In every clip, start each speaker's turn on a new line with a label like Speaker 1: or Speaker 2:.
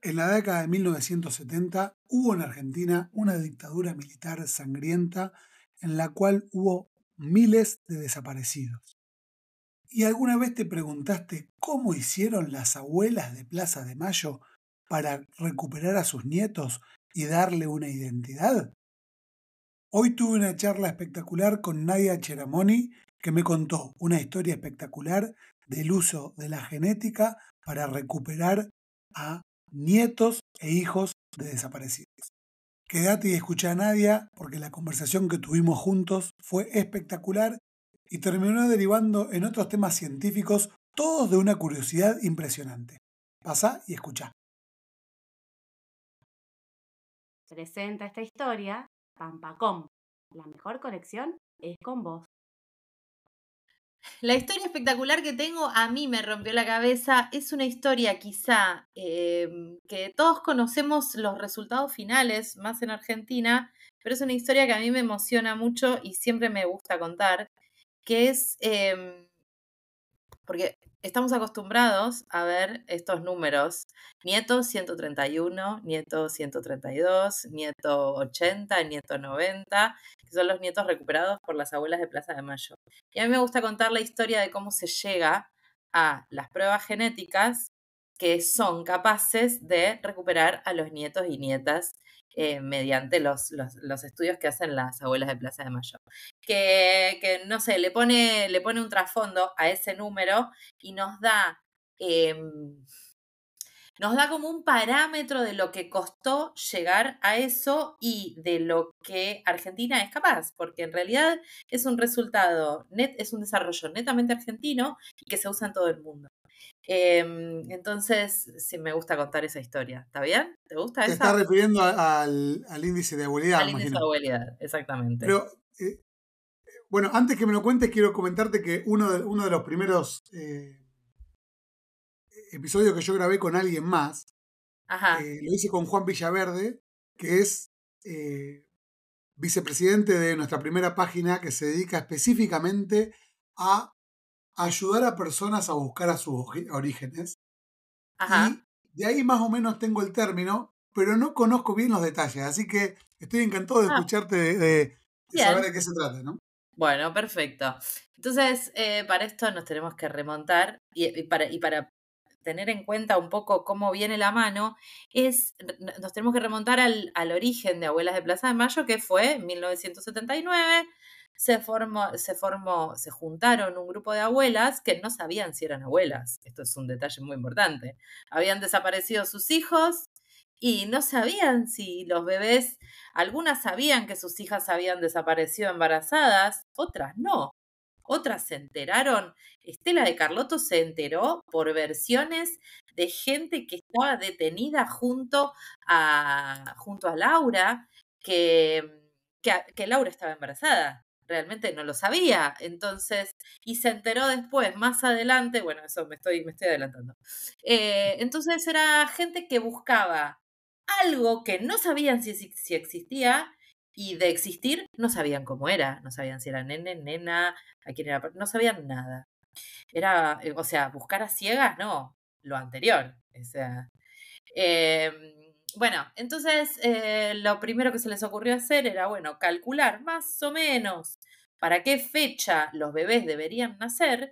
Speaker 1: En la década de 1970 hubo en Argentina una dictadura militar sangrienta en la cual hubo miles de desaparecidos. ¿Y alguna vez te preguntaste cómo hicieron las abuelas de Plaza de Mayo para recuperar a sus nietos y darle una identidad? Hoy tuve una charla espectacular con Nadia Cheramoni que me contó una historia espectacular del uso de la genética para recuperar a nietos e hijos de desaparecidos. Quédate y escucha a Nadia porque la conversación que tuvimos juntos fue espectacular y terminó derivando en otros temas científicos, todos de una curiosidad impresionante. Pasá y escuchá.
Speaker 2: Presenta esta historia Pampacom. La mejor conexión es con vos.
Speaker 3: La historia espectacular que tengo a mí me rompió la cabeza. Es una historia quizá que todos conocemos los resultados finales, más en Argentina, pero es una historia que a mí me emociona mucho y siempre me gusta contar, que es porque estamos acostumbrados a ver estos números. Nieto 131, nieto 132, nieto 80, nieto 90, que son los nietos recuperados por las abuelas de Plaza de Mayo. Y a mí me gusta contar la historia de cómo se llega a las pruebas genéticas que son capaces de recuperar a los nietos y nietas mediante los estudios que hacen las abuelas de Plaza de Mayo. Que no sé, le pone un trasfondo a ese número y nos da como un parámetro de lo que costó llegar a eso y de lo que Argentina es capaz, porque en realidad es un resultado, es un desarrollo netamente argentino y que se usa en todo el mundo. Entonces, sí me gusta contar esa historia. ¿Está bien? ¿Te gusta
Speaker 1: Te
Speaker 3: esa?
Speaker 1: estás refiriendo al índice de abuelidad,
Speaker 3: Al índice de
Speaker 1: imagino.
Speaker 3: abuelidad, exactamente.
Speaker 1: Pero, bueno, antes que me lo cuentes, quiero comentarte que uno de los primeros episodios que yo grabé con alguien más, lo hice con Juan Villaverde, que es vicepresidente de nuestra primera página que se dedica específicamente a ayudar a personas a buscar a sus orígenes.
Speaker 3: Ajá.
Speaker 1: Y de ahí más o menos tengo el término, pero no conozco bien los detalles, así que estoy encantado de escucharte, de saber de qué se trata, ¿no?
Speaker 3: Bueno, perfecto. Entonces, para esto nos tenemos que remontar y para tener en cuenta un poco cómo viene la mano, nos tenemos que remontar al origen de Abuelas de Plaza de Mayo, que fue en 1979. Se juntaron un grupo de abuelas que no sabían si eran abuelas. Esto es un detalle muy importante. Habían desaparecido sus hijos y no sabían si los bebés, algunas sabían que sus hijas habían desaparecido embarazadas, otras no. Otras se enteraron. Estela de Carlotto se enteró por versiones de gente que estaba detenida junto a Laura, que Laura estaba embarazada. Realmente no lo sabía. Entonces, y se enteró después, más adelante, bueno, eso me estoy adelantando. Entonces era gente que buscaba algo que no sabían si existía, y de existir no sabían cómo era, no sabían si era nene, nena, a quién era, no sabían nada. Era, o sea, buscar a ciegas, no, lo anterior. O sea, bueno, entonces lo primero que se les ocurrió hacer era, bueno, calcular más o menos para qué fecha los bebés deberían nacer,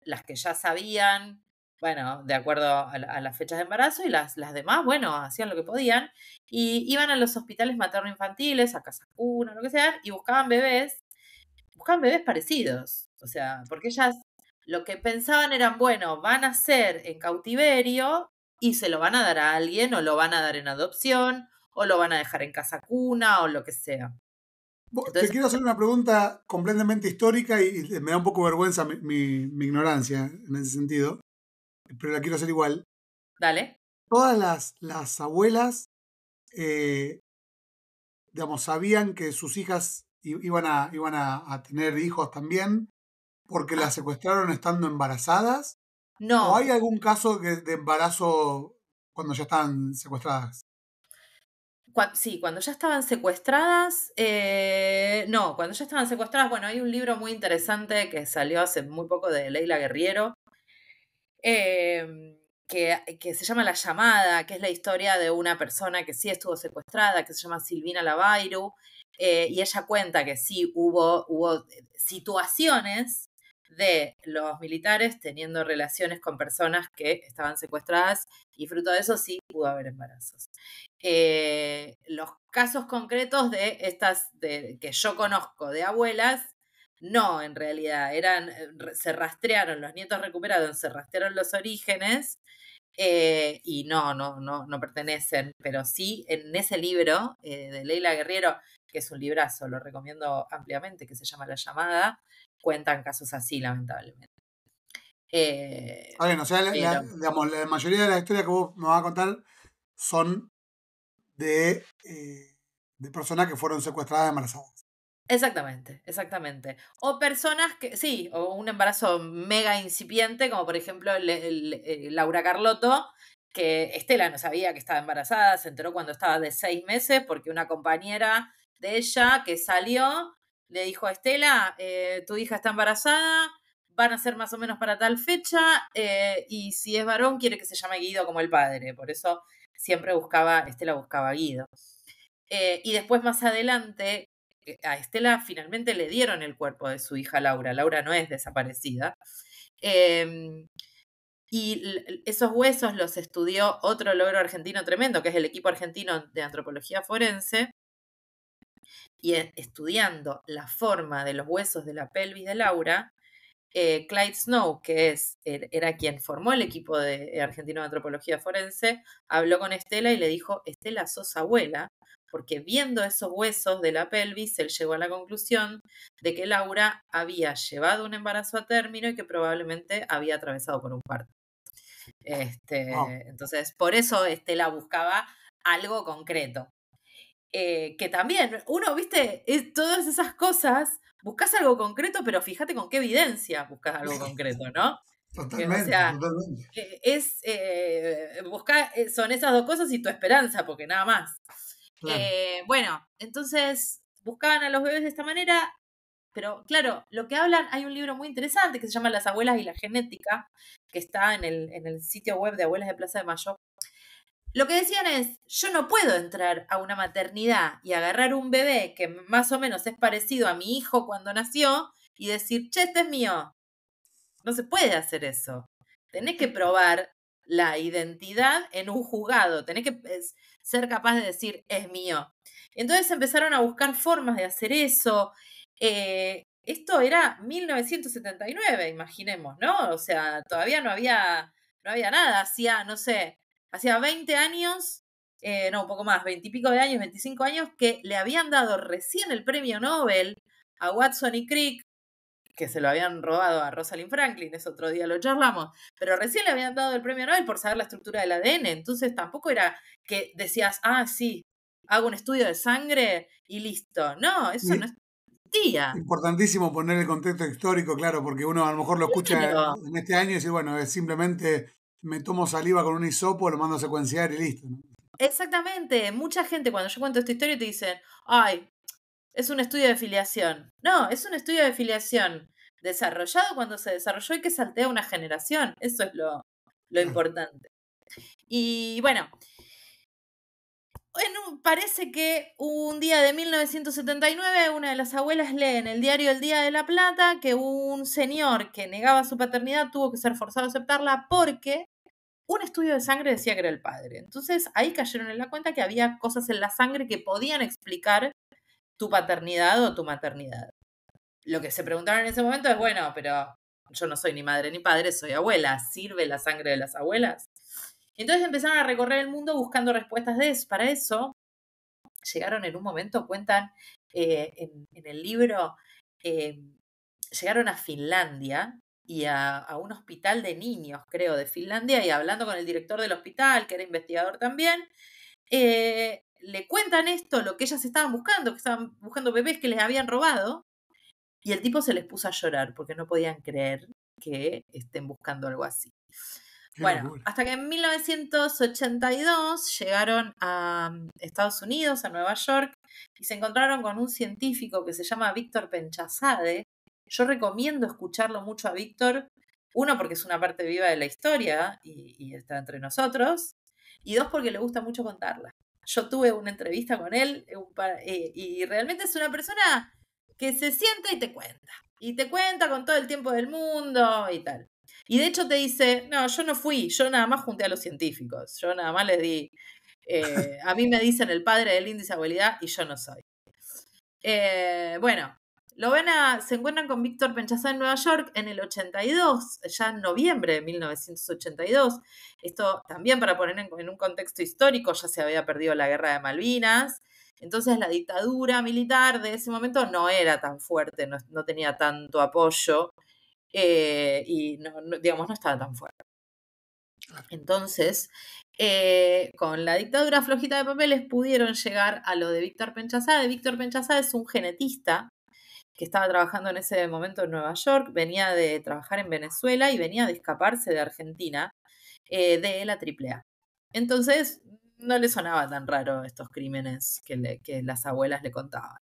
Speaker 3: las que ya sabían, bueno, de acuerdo a las fechas de embarazo, y las demás, bueno, hacían lo que podían, y iban a los hospitales materno-infantiles, a Casa Cuna, lo que sea, y buscaban bebés parecidos, o sea, porque ellas lo que pensaban eran, bueno, van a ser en cautiverio y se lo van a dar a alguien, o lo van a dar en adopción, o lo van a dejar en casa cuna, o lo que sea.
Speaker 1: Te quiero hacer una pregunta completamente histórica y me da un poco vergüenza mi ignorancia en ese sentido, pero la quiero hacer igual.
Speaker 3: Dale.
Speaker 1: Todas las abuelas, digamos, sabían que sus hijas iban a tener hijos también porque las secuestraron estando embarazadas.
Speaker 3: No.
Speaker 1: ¿O hay algún caso de embarazo cuando ya están secuestradas?
Speaker 3: Sí, cuando ya estaban secuestradas, no, cuando ya estaban secuestradas, bueno, hay un libro muy interesante que salió hace muy poco de Leila Guerriero, que se llama La Llamada, que es la historia de una persona que sí estuvo secuestrada, que se llama Silvina Lavairu, y ella cuenta que sí hubo situaciones de los militares teniendo relaciones con personas que estaban secuestradas y fruto de eso sí pudo haber embarazos. Los casos concretos de estas que yo conozco de abuelas, no, en realidad, se rastrearon, los nietos recuperados, se rastrearon los orígenes y no pertenecen, pero sí en ese libro de Leila Guerriero, que es un librazo, lo recomiendo ampliamente, que se llama La Llamada, cuentan casos así, lamentablemente.
Speaker 1: O sea,
Speaker 3: Pero,
Speaker 1: digamos, la mayoría de las historias que vos me vas a contar son de personas que fueron secuestradas embarazadas.
Speaker 3: exactamente. O personas que, sí, o un embarazo mega incipiente, como por ejemplo Laura Carlotto, que Estela no sabía que estaba embarazada, se enteró cuando estaba de 6 meses, porque una compañera de ella que salió le dijo a Estela, tu hija está embarazada, van a ser más o menos para tal fecha, y si es varón quiere que se llame Guido como el padre, por eso siempre Estela buscaba a Guido. Y después más adelante, a Estela finalmente le dieron el cuerpo de su hija Laura. Laura no es desaparecida. Y esos huesos los estudió otro logro argentino tremendo, que es el equipo argentino de antropología forense. Y estudiando la forma de los huesos de la pelvis de Laura, Clyde Snow, que era quien formó el equipo argentino de antropología forense, habló con Estela y le dijo, Estela, sos abuela, porque viendo esos huesos de la pelvis, él llegó a la conclusión de que Laura había llevado un embarazo a término y que probablemente había atravesado por un parto. Entonces, por eso Estela buscaba algo concreto. Que también, uno, viste, todas esas cosas, buscas algo concreto, pero fíjate con qué evidencia buscas algo concreto, ¿no?
Speaker 1: Totalmente,
Speaker 3: O sea,
Speaker 1: totalmente.
Speaker 3: son esas dos cosas y tu esperanza, porque nada más.
Speaker 1: Claro.
Speaker 3: Bueno, entonces buscaban a los bebés de esta manera, pero claro, lo que hablan, hay un libro muy interesante que se llama Las abuelas y la genética, que está en el sitio web de Abuelas de Plaza de Mayo. Lo que decían es, yo no puedo entrar a una maternidad y agarrar un bebé que más o menos es parecido a mi hijo cuando nació y decir, che, este es mío. No se puede hacer eso. Tenés que probar la identidad en un juzgado. Tenés que ser capaz de decir, es mío. Entonces empezaron a buscar formas de hacer eso. Esto era 1979, imaginemos, ¿no? O sea, todavía no había nada. Hacía 20 años, un poco más, 20 y pico de años, 25 años, que le habían dado recién el premio Nobel a Watson y Crick, que se lo habían robado a Rosalind Franklin, ese otro día lo charlamos, pero recién le habían dado el premio Nobel por saber la estructura del ADN, entonces tampoco era que decías, sí, hago un estudio de sangre y listo. No, eso no existía.
Speaker 1: Importantísimo poner el contexto histórico, claro, porque uno a lo mejor lo escucha
Speaker 3: Claro.
Speaker 1: en este año y dice, bueno, es simplemente me tomo saliva con un hisopo, lo mando a secuenciar y listo, ¿no?
Speaker 3: Exactamente, mucha gente cuando yo cuento esta historia te dicen, ay, es un estudio de filiación. No, es un estudio de filiación desarrollado cuando se desarrolló y que saltea una generación. Eso es lo
Speaker 1: Claro.
Speaker 3: importante. Y bueno, parece que un día de 1979 una de las abuelas lee en el diario El Día de la Plata que un señor que negaba su paternidad tuvo que ser forzado a aceptarla porque un estudio de sangre decía que era el padre. Entonces ahí cayeron en la cuenta que había cosas en la sangre que podían explicar tu paternidad o tu maternidad. Lo que se preguntaron en ese momento es, bueno, pero yo no soy ni madre ni padre, soy abuela. ¿Sirve la sangre de las abuelas? Entonces empezaron a recorrer el mundo buscando respuestas para eso. Llegaron en un momento, cuentan en el libro, llegaron a Finlandia y a un hospital de niños, creo, de Finlandia, y hablando con el director del hospital, que era investigador también, le cuentan esto, lo que ellas estaban buscando, que estaban buscando bebés que les habían robado, y el tipo se les puso a llorar porque no podían creer que estén buscando algo así. Bueno, hasta que en 1982 llegaron a Estados Unidos, a Nueva York, y se encontraron con un científico que se llama Víctor Penchazade. Yo recomiendo escucharlo mucho a Víctor Uno, porque es una parte viva de la historia y está entre nosotros. Y dos, porque le gusta mucho contarla. Yo tuve una entrevista con él y realmente es una persona que se sienta y te cuenta. Y te cuenta con todo el tiempo del mundo y tal. Y de hecho te dice, no, yo no fui, yo nada más junté a los científicos. Yo nada más les di, a mí me dicen el padre del índice de abuelidad y yo no soy. Bueno, se encuentran con Víctor Penchazá en Nueva York en el 82, ya en noviembre de 1982. Esto también para poner en un contexto histórico, ya se había perdido la guerra de Malvinas. Entonces la dictadura militar de ese momento no era tan fuerte, no tenía tanto apoyo y digamos, no estaba tan fuerte. Entonces, con la dictadura flojita de papeles pudieron llegar a lo de Víctor Penchazá. Víctor Penchazá es un genetista que estaba trabajando en ese momento en Nueva York, venía de trabajar en Venezuela y venía de escaparse de Argentina de la AAA. Entonces, no le sonaba tan raro estos crímenes que las abuelas le contaban.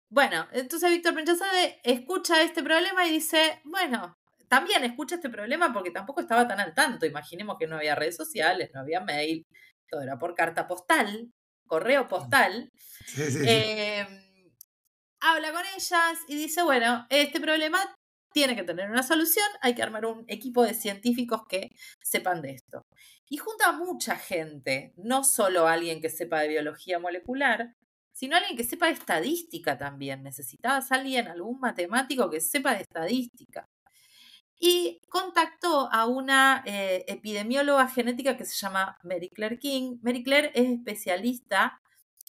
Speaker 3: Bueno, entonces Víctor Penchazá escucha este problema y dice, bueno, también escucha este problema porque tampoco estaba tan al tanto. Imaginemos que no había redes sociales, no había mail, todo era por carta postal, correo postal.
Speaker 1: Sí.
Speaker 3: Habla con ellas y dice, bueno, este problema tiene que tener una solución, hay que armar un equipo de científicos que sepan de esto. Y junta a mucha gente, no solo alguien que sepa de biología molecular, sino alguien que sepa de estadística también. Necesitabas algún matemático que sepa de estadística. Y contactó a una epidemióloga genética que se llama Mary Claire King. Mary Claire es especialista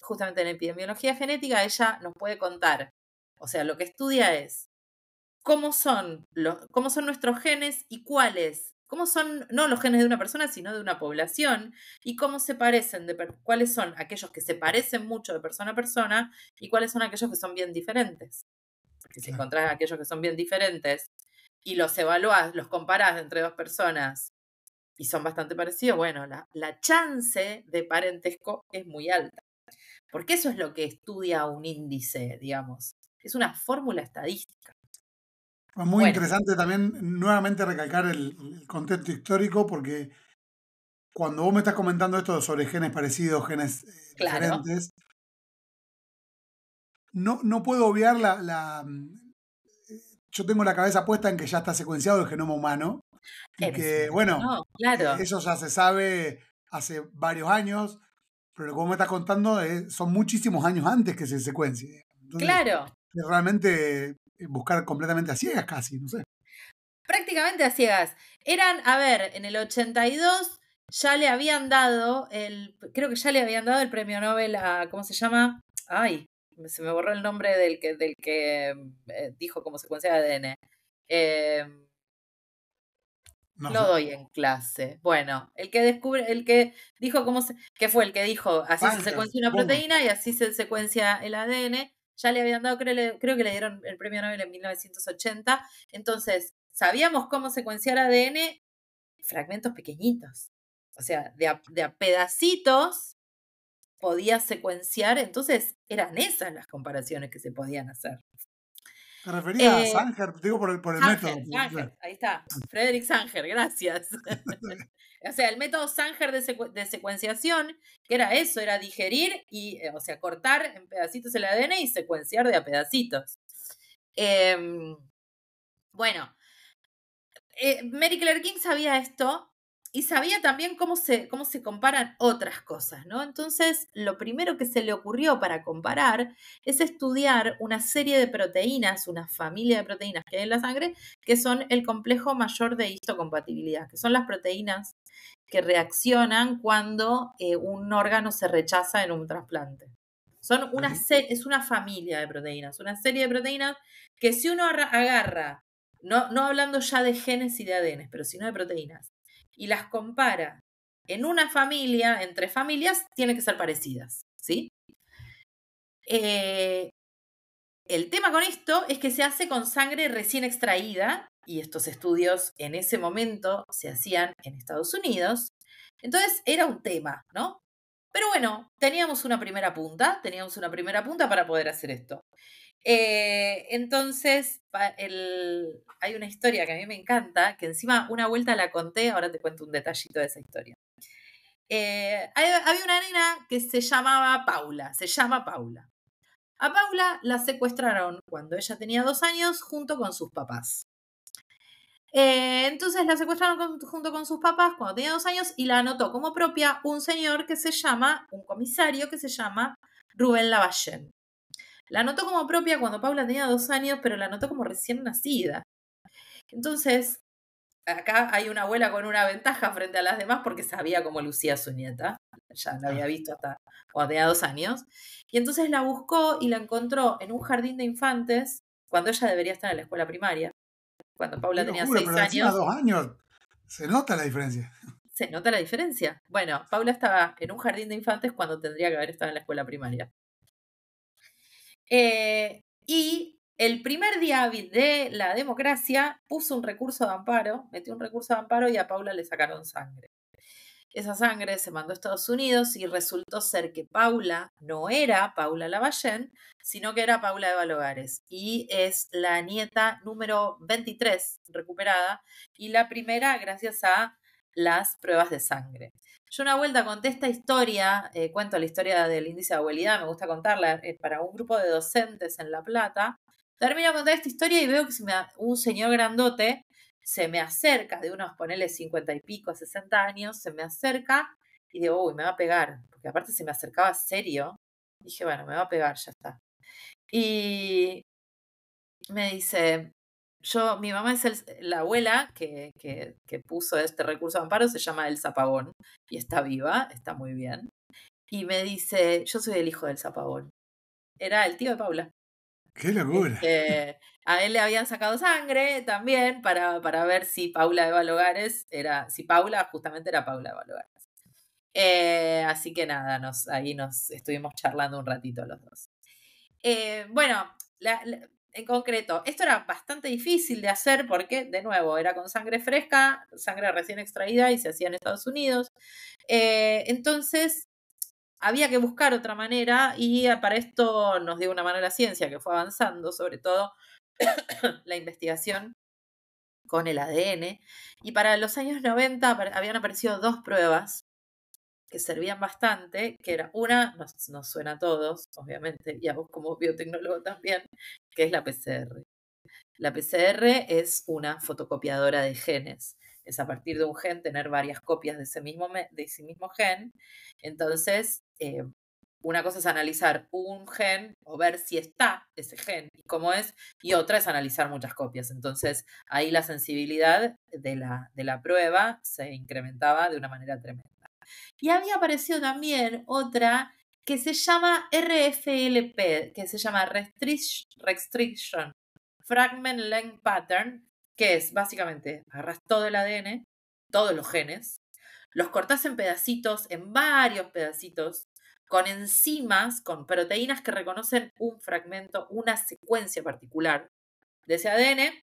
Speaker 3: justamente en epidemiología genética. Ella nos puede contar, o sea, lo que estudia es cómo son nuestros genes y cómo son, no los genes de una persona, sino de una población, y cómo se parecen, cuáles son aquellos que se parecen mucho de persona a persona y cuáles son aquellos que son bien diferentes. Porque si encontrás aquellos que son bien diferentes y los evaluás, los comparás entre dos personas y son bastante parecidos, bueno, la chance de parentesco es muy alta. Porque eso es lo que estudia un índice, digamos. Es una fórmula estadística.
Speaker 1: Fue muy interesante también nuevamente recalcar el contexto histórico, porque cuando vos me estás comentando esto sobre genes parecidos, genes diferentes, no puedo obviar yo tengo la cabeza puesta en que ya está secuenciado el genoma humano y que, bueno, eso ya se sabe hace varios años, pero lo que vos me estás contando son muchísimos años antes que se secuencie. Entonces, es realmente buscar completamente a ciegas casi, no sé.
Speaker 3: Prácticamente a ciegas. En el 82 ya le habían dado creo que ya le habían dado el premio Nobel a, ¿cómo se llama? Ay, se me borró el nombre del que dijo cómo secuenciar ADN. Lo doy en clase. Bueno, el que dijo que fue el que dijo, así se secuencia una proteína y así se secuencia el ADN. Ya le habían dado, creo que le dieron el premio Nobel en 1980. Entonces, sabíamos cómo secuenciar ADN, fragmentos pequeñitos. O sea, de a pedacitos podía secuenciar. Entonces, eran esas las comparaciones que se podían hacer.
Speaker 1: ¿Te referías a Sanger? Digo por el método.
Speaker 3: Sanger, ahí está. Frederick Sanger, gracias. O sea, el método Sanger de secuenciación, que era eso, era digerir y, o sea, cortar en pedacitos el ADN y secuenciar de a pedacitos. Bueno, Mary Claire King sabía esto y sabía también cómo se comparan otras cosas, ¿no? Entonces, lo primero que se le ocurrió para comparar es estudiar una serie de proteínas, una familia de proteínas que hay en la sangre, que son el complejo mayor de histocompatibilidad, que son las proteínas que reaccionan cuando un órgano se rechaza en un trasplante. Es una familia de proteínas, una serie de proteínas que si uno agarra, no hablando ya de genes y de ADN, pero sino de proteínas, y las compara en una familia, entre familias, tienen que ser parecidas, ¿sí? El tema con esto es que se hace con sangre recién extraída, y estos estudios en ese momento se hacían en Estados Unidos. Entonces era un tema, ¿no? Pero bueno, teníamos una primera punta para poder hacer esto. Entonces, hay una historia que a mí me encanta, que encima una vuelta la conté, ahora te cuento un detallito de esa historia. Había una nena que se llama Paula. A Paula la secuestraron cuando ella tenía 2 años junto con sus papás. Entonces la secuestraron junto con sus papás cuando tenía 2 años y la anotó como propia un comisario que se llama Rubén Lavallén. La anotó como propia cuando Paula tenía 2 años, pero la anotó como recién nacida. Entonces, acá hay una abuela con una ventaja frente a las demás porque sabía cómo lucía su nieta. Ya la había visto hasta cuando tenía 2 años. Y entonces la buscó y la encontró en un jardín de infantes cuando ella debería estar en la escuela primaria. Cuando Paula
Speaker 1: Qué
Speaker 3: tenía
Speaker 1: locura,
Speaker 3: 6
Speaker 1: pero encima
Speaker 3: años.
Speaker 1: 2 años. Se nota la diferencia.
Speaker 3: ¿Se nota la diferencia? Bueno, Paula estaba en un jardín de infantes cuando tendría que haber estado en la escuela primaria. Y el primer día hábil de la democracia puso un recurso de amparo, metió un recurso de amparo y a Paula le sacaron sangre. Esa sangre se mandó a Estados Unidos y resultó ser que Paula no era Paula Lavallén, sino que era Paula de Balogares. Y es la nieta número 23 recuperada y la primera gracias a las pruebas de sangre. Yo una vuelta conté esta historia, cuento la historia del índice de abuelidad, me gusta contarla para un grupo de docentes en La Plata. Termino de contar esta historia y veo que un señor grandote se me acerca, de unos, ponele 50 y pico, 60 años, se me acerca y digo, uy, me va a pegar, porque aparte se me acercaba serio. Dije, bueno, me va a pegar, ya está. Y me dice, mi mamá es la abuela que puso este recurso de amparo, se llama Elsa Pavón, y está viva, está muy bien. Y me dice, yo soy el hijo del Pavón. Era el tío de Paula.
Speaker 1: ¡Qué locura!
Speaker 3: A él le habían sacado sangre también para ver si Paula de Balogares si Paula justamente era Paula de Balogares. Así que nada, ahí nos estuvimos charlando un ratito los dos. Bueno, en concreto, esto era bastante difícil de hacer porque, de nuevo, era con sangre fresca, sangre recién extraída y se hacía en Estados Unidos. Entonces, había que buscar otra manera y para esto nos dio una mano la ciencia que fue avanzando, sobre todo la investigación con el ADN. Y para los años 90 habían aparecido 2 pruebas que servían bastante, que era una, nos suena a todos, obviamente, y a vos como biotecnólogo también, que es la PCR. La PCR es una fotocopiadora de genes. Es a partir de un gen tener varias copias de ese mismo gen. Entonces, una cosa es analizar un gen o ver si está ese gen y cómo es, y otra es analizar muchas copias. Entonces, ahí la sensibilidad de la prueba se incrementaba de una manera tremenda. Y había aparecido también otra que se llama RFLP, que se llama Restriction Fragment Length Pattern, que es básicamente agarras todo el ADN, todos los genes, los cortás en pedacitos, en varios pedacitos, con enzimas, con proteínas que reconocen un fragmento, una secuencia particular de ese ADN.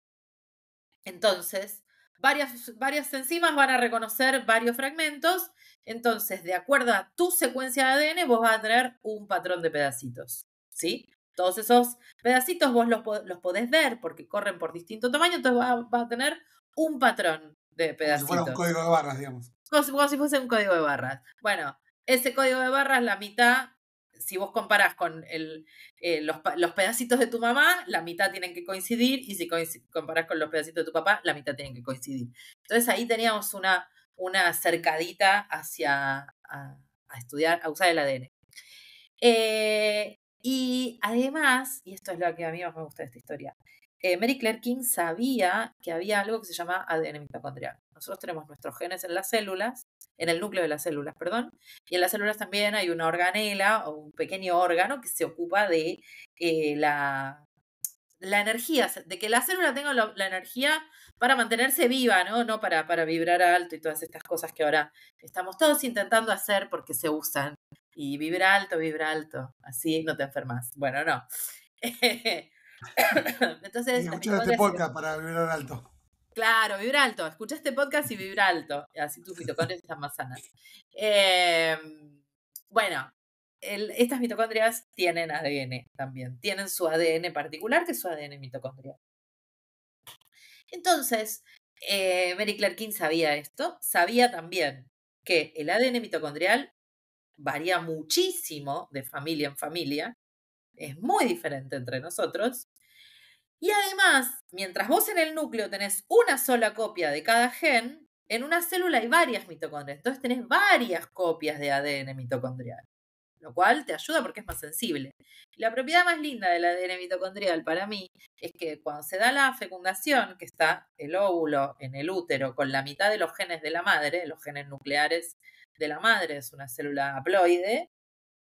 Speaker 3: Entonces, varias enzimas van a reconocer varios fragmentos. Entonces, de acuerdo a tu secuencia de ADN, vos vas a tener un patrón de pedacitos, ¿sí? Todos esos pedacitos vos los podés ver porque corren por distinto tamaño, entonces vas a tener un patrón de pedacitos.
Speaker 1: Como si fuera un código de barras, digamos.
Speaker 3: Como si fuese un código de barras. Bueno, ese código de barras, la mitad, si vos comparás con los pedacitos de tu mamá, la mitad tienen que coincidir, y si comparás con los pedacitos de tu papá, la mitad tienen que coincidir. Entonces ahí teníamos una cercadita hacia a estudiar, a usar el ADN. Y además, y esto es lo que a mí más me gusta de esta historia, Mary Claire King sabía que había algo que se llama ADN mitocondrial. Nosotros tenemos nuestros genes en las células, en el núcleo de las células, perdón, y en las células también hay una organela o un pequeño órgano que se ocupa de la energía, de que la célula tenga la energía para mantenerse viva, no para vibrar alto y todas estas cosas que ahora estamos todos intentando hacer porque se usan. Y vibra alto, así no te enfermas. Bueno, no. Entonces,
Speaker 1: escuchar este podcast para vibrar alto.
Speaker 3: Claro, vibra alto. Escucha este podcast y vibra alto. Así tus mitocondrias están más sanas. Bueno, estas mitocondrias tienen ADN también, tienen su ADN particular, que es su ADN mitocondrial. Entonces, Mary Claire King sabía esto, sabía también que el ADN mitocondrial varía muchísimo de familia en familia, es muy diferente entre nosotros, y además, mientras vos en el núcleo tenés una sola copia de cada gen, en una célula hay varias mitocondrias, entonces tenés varias copias de ADN mitocondrial, lo cual te ayuda porque es más sensible. La propiedad más linda del ADN mitocondrial para mí es que cuando se da la fecundación, que está el óvulo en el útero con la mitad de los genes de la madre, los genes nucleares de la madre, es una célula haploide,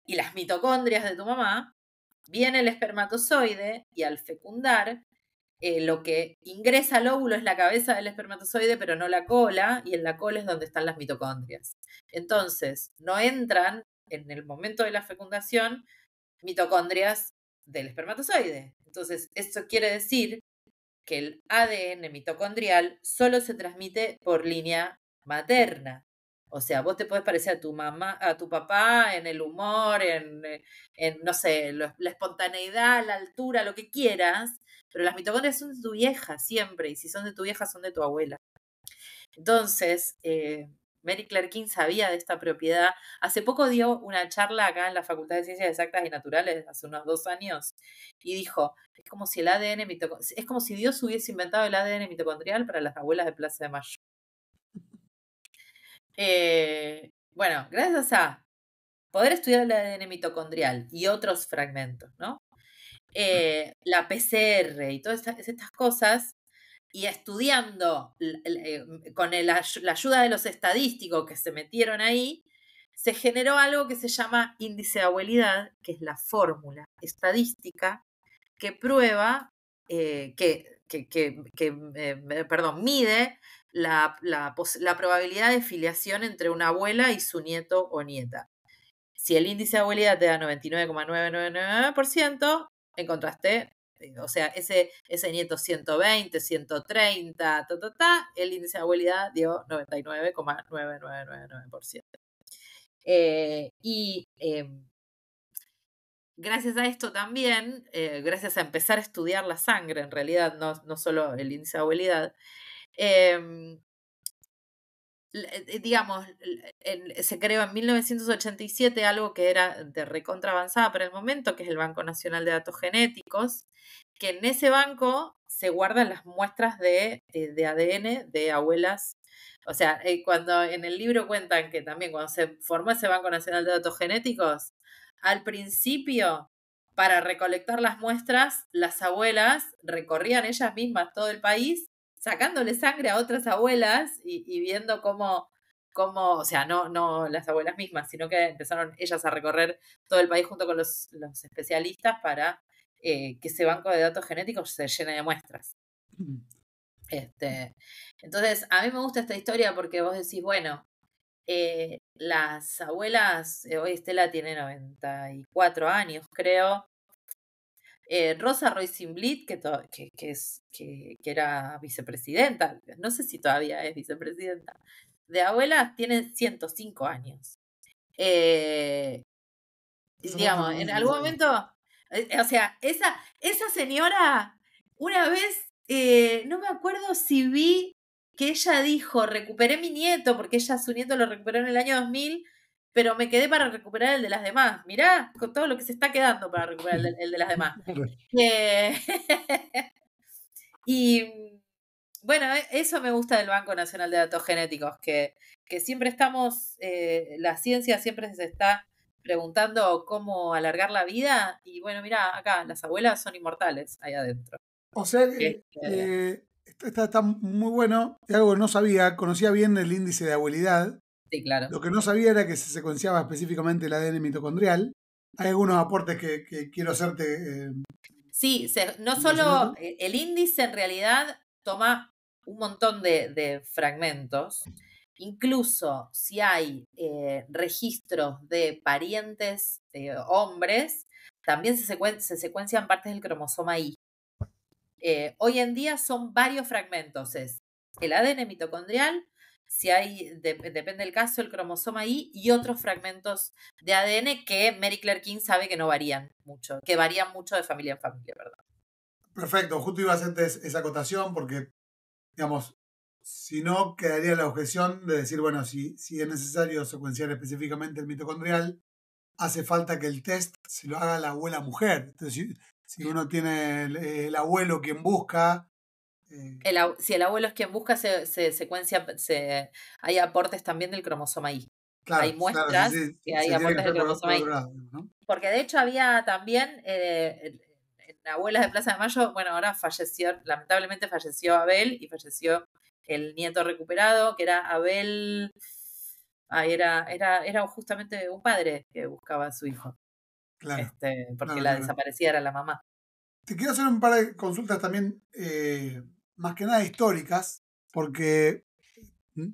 Speaker 3: y las mitocondrias de tu mamá, viene el espermatozoide y al fecundar, lo que ingresa al óvulo es la cabeza del espermatozoide, pero no la cola, y en la cola es donde están las mitocondrias. Entonces, no entran en el momento de la fecundación mitocondrias del espermatozoide. Entonces, eso quiere decir que el ADN mitocondrial solo se transmite por línea materna. O sea, vos te podés parecer a tu mamá, a tu papá en el humor, en no sé, la espontaneidad, la altura, lo que quieras, pero las mitocondrias son de tu vieja siempre, y si son de tu vieja, son de tu abuela. Entonces, Mary Claire King sabía de esta propiedad. Hace poco dio una charla acá en la Facultad de Ciencias Exactas y Naturales, hace unos 2 años, y dijo, es como si es como si Dios hubiese inventado el ADN mitocondrial para las abuelas de Plaza de Mayo. Bueno, gracias a poder estudiar el ADN mitocondrial y otros fragmentos, ¿no? La PCR y todas estas cosas, y estudiando con la ayuda de los estadísticos que se metieron ahí, se generó algo que se llama índice de abuelidad, que es la fórmula estadística que prueba, mide la probabilidad de filiación entre una abuela y su nieto o nieta. Si el índice de abuelidad te da 99,999%, encontraste, o sea, ese nieto 120, 130, el índice de abuelidad dio 99,9999%. Gracias a esto también, gracias a empezar a estudiar la sangre, en realidad, no solo el índice de abuelidad, digamos, se creó en 1987 algo que era de recontra avanzada para el momento, que es el Banco Nacional de Datos Genéticos, que en ese banco se guardan las muestras de ADN de abuelas. O sea, cuando en el libro cuentan que también cuando se formó ese Banco Nacional de Datos Genéticos, al principio, para recolectar las muestras, las abuelas recorrían ellas mismas todo el país sacándole sangre a otras abuelas y viendo cómo, o sea, no las abuelas mismas, sino que empezaron ellas a recorrer todo el país junto con los especialistas para que ese banco de datos genéticos se llene de muestras. Entonces, a mí me gusta esta historia porque vos decís, bueno, las abuelas, hoy Estela tiene 94 años, creo. Rosa Roisinblit, que era vicepresidenta, no sé si todavía es vicepresidenta, de abuelas, tiene 105 años. Digamos, en algún momento, o sea, esa señora, una vez, no me acuerdo si vi que ella dijo, recuperé mi nieto, porque ella su nieto lo recuperó en el año 2000, pero me quedé para recuperar el de las demás. Mirá, con todo lo que se está quedando para recuperar el de las demás. Y bueno, eso me gusta del Banco Nacional de Datos Genéticos, que siempre estamos, la ciencia siempre se está preguntando cómo alargar la vida, y bueno, mira, acá las abuelas son inmortales ahí adentro.
Speaker 1: O sea, está muy bueno, es algo que no sabía, conocía bien el índice de abuelidad.
Speaker 3: Sí, claro.
Speaker 1: Lo que no sabía era que se secuenciaba específicamente el ADN mitocondrial. Hay algunos aportes que quiero hacerte.
Speaker 3: Sí, no solo el índice en realidad toma un montón de fragmentos. Incluso si hay registros de parientes hombres, también se secuencian partes del cromosoma Y. Hoy en día son varios fragmentos. Es el ADN mitocondrial, si hay, depende del caso, el cromosoma Y y otros fragmentos de ADN que Mary Claire King sabe que no varían mucho, que varían mucho de familia en familia, ¿verdad?
Speaker 1: Perfecto, justo iba a hacerte esa acotación porque, digamos, si no, quedaría la objeción de decir, bueno, si es necesario secuenciar específicamente el mitocondrial, hace falta que el test se lo haga la abuela mujer. Entonces, si uno tiene el abuelo quien busca...
Speaker 3: Si el abuelo es quien busca, se secuencia, hay aportes también del cromosoma Y. Hay
Speaker 1: Claro,
Speaker 3: muestras que hay
Speaker 1: se tiene que
Speaker 3: aportes
Speaker 1: hacer
Speaker 3: del
Speaker 1: por
Speaker 3: cromosoma Y.
Speaker 1: otro lado, ¿no?
Speaker 3: Porque de hecho había también en Abuelas de Plaza de Mayo, bueno, ahora lamentablemente falleció Abel y falleció el nieto recuperado, que era Abel, era justamente un padre que buscaba a su hijo,
Speaker 1: Claro,
Speaker 3: porque
Speaker 1: claro,
Speaker 3: la
Speaker 1: claro.
Speaker 3: desaparecida era la mamá.
Speaker 1: Te quiero hacer un par de consultas también, más que nada históricas, porque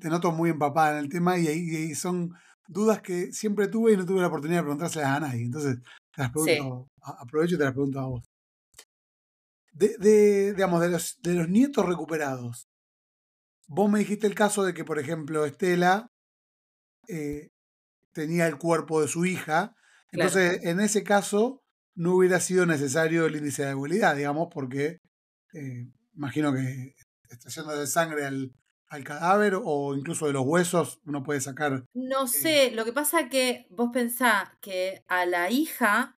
Speaker 1: te noto muy empapada en el tema y son dudas que siempre tuve y no tuve la oportunidad de preguntárselas a nadie. Entonces, te las
Speaker 3: Sí,
Speaker 1: pregunto, aprovecho y te las pregunto a vos. Digamos, de los nietos recuperados, vos me dijiste el caso de que, por ejemplo, Estela tenía el cuerpo de su hija.
Speaker 3: claro.
Speaker 1: Entonces, en ese caso, no hubiera sido necesario el índice de debilidad, digamos, porque imagino que extracción de sangre al cadáver o incluso de los huesos uno puede sacar.
Speaker 3: No sé, lo que pasa que vos pensás que a la hija,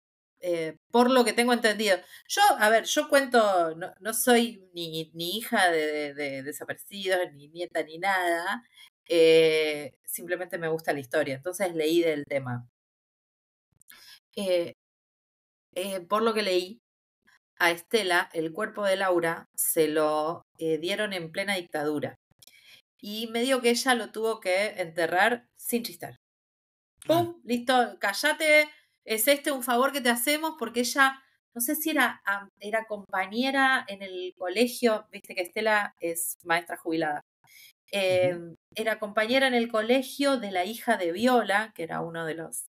Speaker 3: por lo que tengo entendido, yo cuento, no soy ni hija de desaparecidos, ni nieta, ni nada, simplemente me gusta la historia, entonces leí del tema. Eh, por lo que leí, a Estela, el cuerpo de Laura se lo dieron en plena dictadura y medio que ella lo tuvo que enterrar sin chistar.
Speaker 1: Claro.
Speaker 3: ¡Pum! Listo, cállate, es un favor que te hacemos porque ella, no sé si era compañera en el colegio, viste que Estela es maestra jubilada. Era compañera en el colegio de la hija de Viola, que era uno de los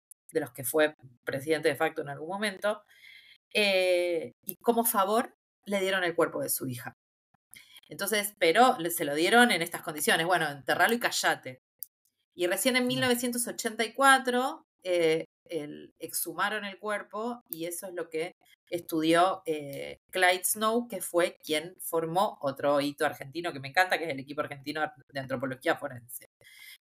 Speaker 3: que fue presidente de facto en algún momento, y como favor le dieron el cuerpo de su hija. Entonces, pero se lo dieron en estas condiciones, bueno, enterralo y callate. Y recién en 1984 exhumaron el cuerpo y eso es lo que estudió Clyde Snow, que fue quien formó otro hito argentino que me encanta, que es el equipo argentino de antropología forense.